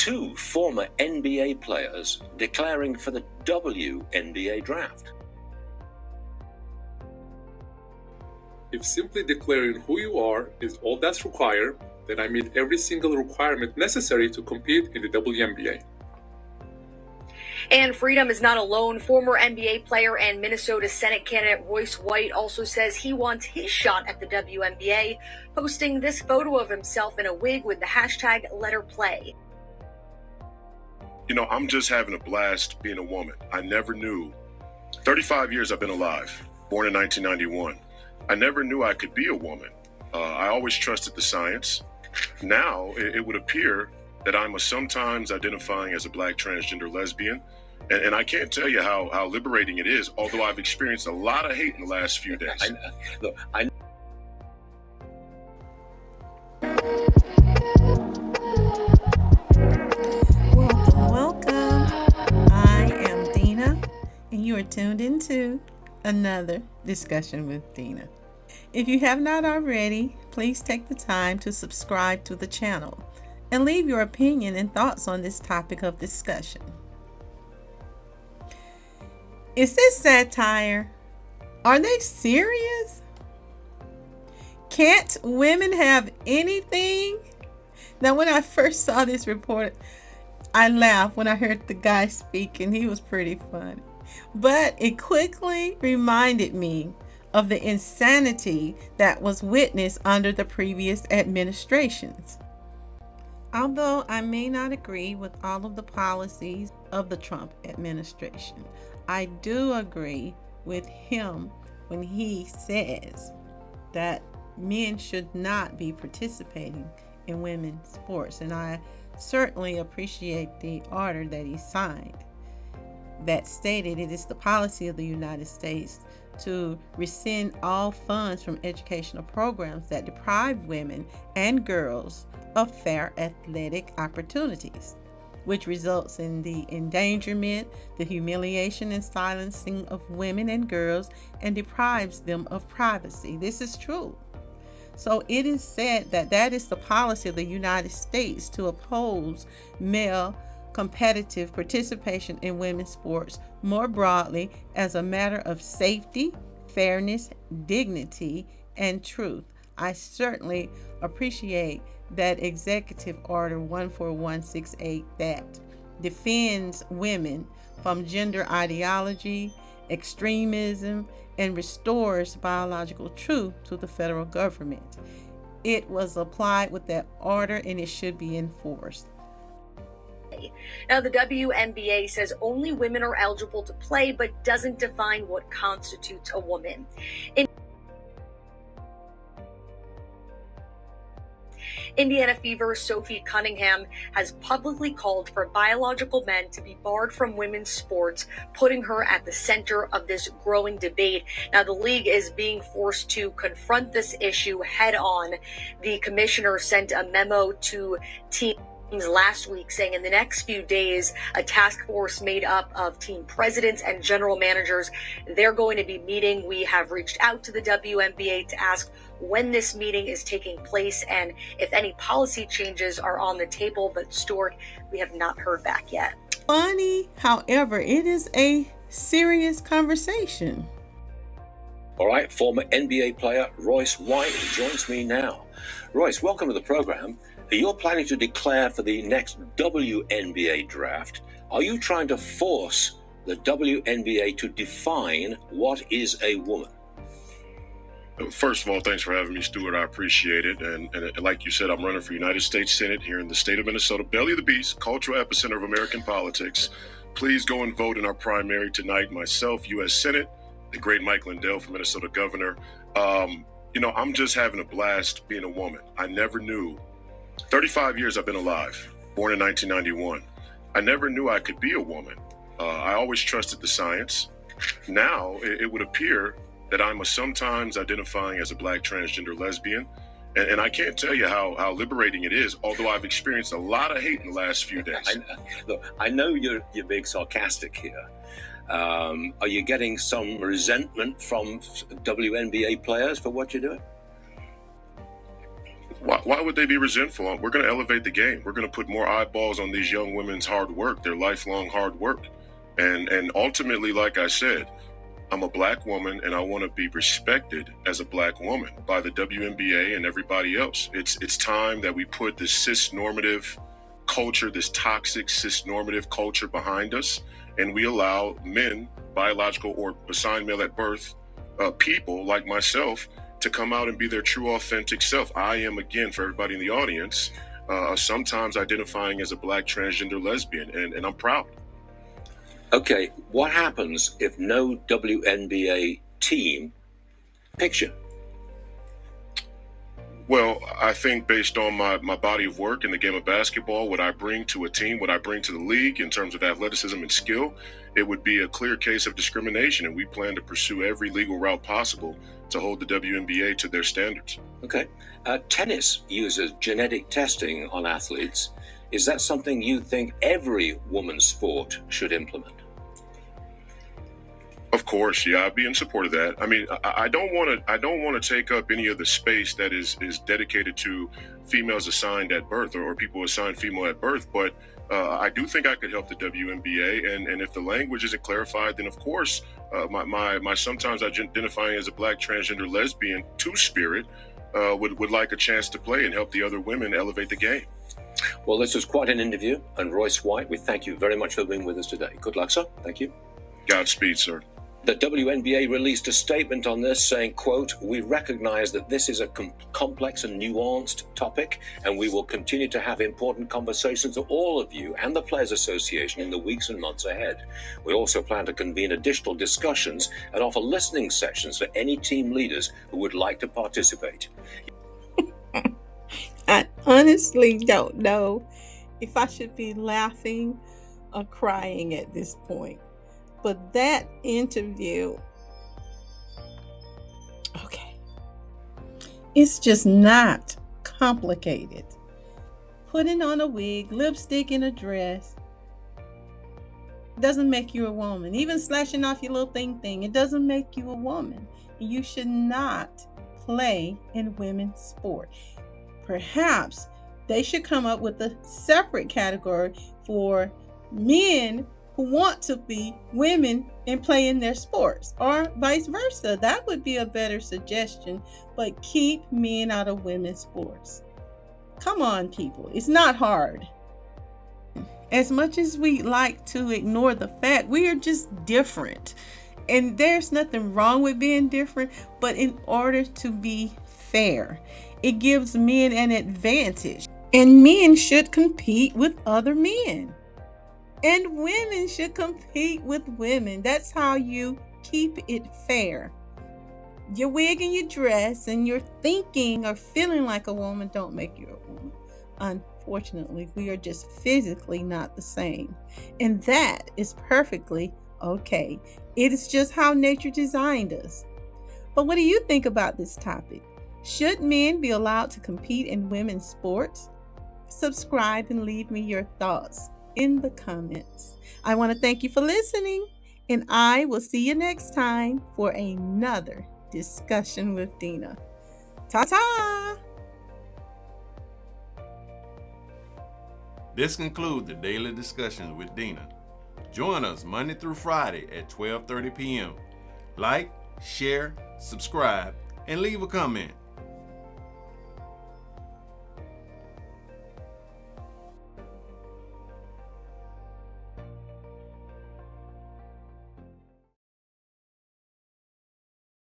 two former NBA players declaring for the WNBA draft. If simply declaring who you are is all that's required, then I meet every single requirement necessary to compete in the WNBA. And freedom is not alone. Former NBA player and Minnesota Senate candidate Royce White also says he wants his shot at the WNBA, posting this photo of himself in a wig with the hashtag #LetHerPlay. You know, I'm just having a blast being a woman. I never knew. 35 years I've been alive, born in 1991. I never knew I could be a woman. I always trusted the science. Now it would appear that I'm sometimes identifying as a Black transgender lesbian. And I can't tell you how liberating it is, although I've experienced a lot of hate in the last few days. Welcome. I am Dena, and you are tuned into another discussion with Dena. If you have not already, please take the time to subscribe to the channel and leave your opinion and thoughts on this topic of discussion. Is this satire? Are they serious? Can't women have anything? Now, when I first saw this report, I laughed when I heard the guy speak, and he was pretty funny. But it quickly reminded me of the insanity that was witnessed under the previous administrations. Although I may not agree with all of the policies of the Trump administration, I do agree with him when he says that men should not be participating in women's sports. And I certainly appreciate the order that he signed that stated it is the policy of the United States to rescind all funds from educational programs that deprive women and girls of fair athletic opportunities, which results in the endangerment, the humiliation, and silencing of women and girls, and deprives them of privacy. This is true. So it is said that that is the policy of the United States, to oppose male competitive participation in women's sports more broadly as a matter of safety, fairness, dignity, and truth. I certainly appreciate that Executive Order 14168 that defends women from gender ideology, extremism, and restores biological truth to the federal government. It was applied with that order, and it should be enforced. Now, the WNBA says only women are eligible to play, but doesn't define what constitutes a woman. Indiana Fever's Sophie Cunningham has publicly called for biological men to be barred from women's sports, putting her at the center of this growing debate. Now, the league is being forced to confront this issue head on. The commissioner sent a memo to teams last week saying in the next few days, a task force made up of team presidents and general managers, they're going to be meeting. We have reached out to the WNBA to ask when this meeting is taking place and if any policy changes are on the table, but Stuart, we have not heard back yet. Funny, however, it is a serious conversation. All right, former NBA player Royce White joins me now. Royce, welcome to the program. You're planning to declare for the next WNBA draft. Are you trying to force the WNBA to define what is a woman? First of all, thanks for having me, Stuart. I appreciate it. And like you said, I'm running for United States Senate here in the state of Minnesota, belly of the beast, cultural epicenter of American politics. Please go and vote in our primary tonight. Myself, U.S. Senate, the great Mike Lindell for Minnesota governor. You know, I'm just having a blast being a woman. I never knew. 35 years I've been alive, born in 1991. I never knew I could be a woman. I always trusted the science. Now it would appear that I'm sometimes identifying as a Black transgender lesbian. And I can't tell you how liberating it is, although I've experienced a lot of hate in the last few days. I know you're being sarcastic here. Are you getting some resentment from WNBA players for what you're doing? Why would they be resentful? We're going to elevate the game. We're going to put more eyeballs on these young women's hard work, their lifelong hard work. And ultimately, like I said, I'm a black woman and I want to be respected as a black woman by the WNBA and everybody else. It's time that we put this cis-normative culture, this toxic cis-normative culture behind us, and we allow men, biological or assigned male at birth, people like myself, to come out and be their true authentic self. I am, again, for everybody in the audience, sometimes identifying as a black transgender lesbian, and I'm proud. Okay, what happens if no WNBA team picks you? Well, I think based on my body of work in the game of basketball, what I bring to a team, what I bring to the league in terms of athleticism and skill, it would be a clear case of discrimination, and we plan to pursue every legal route possible to hold the WNBA to their standards. Okay. Tennis uses genetic testing on athletes. Is that something you think every women's sport should implement? Of course, yeah, I'd be in support of that. I mean, I don't want to take up any of the space that is dedicated to females assigned at birth or people assigned female at birth, but I do think I could help the WNBA, and if the language isn't clarified, then of course, my sometimes identifying as a black transgender lesbian two-spirit would like a chance to play and help the other women elevate the game. Well, this was quite an interview, and Royce White, we thank you very much for being with us today. Good luck, sir. Thank you. Godspeed, sir. The WNBA released a statement on this saying, quote, "We recognize that this is a complex and nuanced topic, and we will continue to have important conversations with all of you and the Players Association in the weeks and months ahead. We also plan to convene additional discussions and offer listening sessions for any team leaders who would like to participate." I honestly don't know if I should be laughing or crying at this point. But that interview, okay, it's just not complicated. Putting on a wig, lipstick, and a dress doesn't make you a woman. Even slashing off your little thing, it doesn't make you a woman. You should not play in women's sport. Perhaps they should come up with a separate category for men who want to be women and play in their sports, or vice versa. That would be a better suggestion, but keep men out of women's sports. Come on, people. It's not hard. As much as we like to ignore the fact, we are just different. And there's nothing wrong with being different, but in order to be fair, it gives men an advantage. And men should compete with other men. And women should compete with women. That's how you keep it fair. Your wig and your dress and your thinking or feeling like a woman don't make you a woman. Unfortunately, we are just physically not the same. And that is perfectly okay. It is just how nature designed us. But what do you think about this topic? Should men be allowed to compete in women's sports? Subscribe and leave me your thoughts in the comments. I want to thank you for listening, and I will see you next time for another discussion with Dena. Ta-ta! This concludes the Daily Discussions with Dena. Join us Monday through Friday at 12:30 p.m. Like, share, subscribe, and leave a comment.